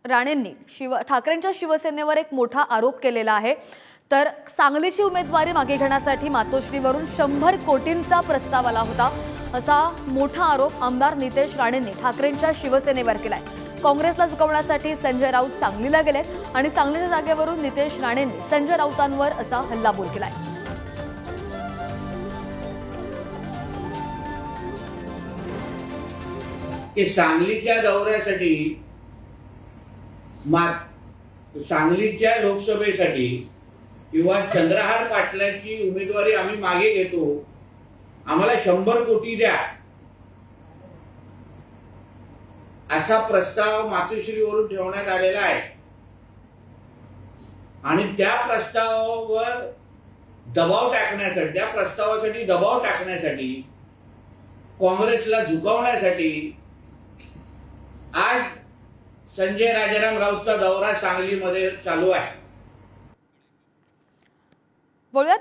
राणेंनी ठाकरेंच्या शिवसेनेवर एक मोठा आरोप केलेला आहे। तर सांगलीची उमेदवारी मागे घेण्यासाठी मातोश्रीवरून 100 कोटींचा प्रस्ताव आला होता, असा मोठा आरोप आमदार नितेश राणेंनी ठाकरेंच्या शिवसेनेवर केलाय। काँग्रेसला झुकवण्यासाठी संजय राऊत सांगलीला गेले आणि सांगलीच्या जागेवरून नितेश राणेंनी संजय राऊतांवर असा हल्लाबोल केलाय। की सांगलीच्या दौऱ्यासाठी सांगलीच्या लोकसभेसाठी किंवा चंद्रहार पाटलांची उमेदवारी आम्ही मागे घेतो, आम्हाला 100 कोटी द्या, असा प्रस्ताव मातोश्रीवरून ठेवण्यात आलेला आहे। आणि त्या प्रस्तावावर दबाव टाकण्यासाठी, त्या प्रस्तावासाठी दबाव टाकण्यासाठी, काँग्रेसला झुकवण्यासाठी आज संजय राजाराम राऊतचा दौरा सांगलीमध्ये चालू आहे। बोलूयात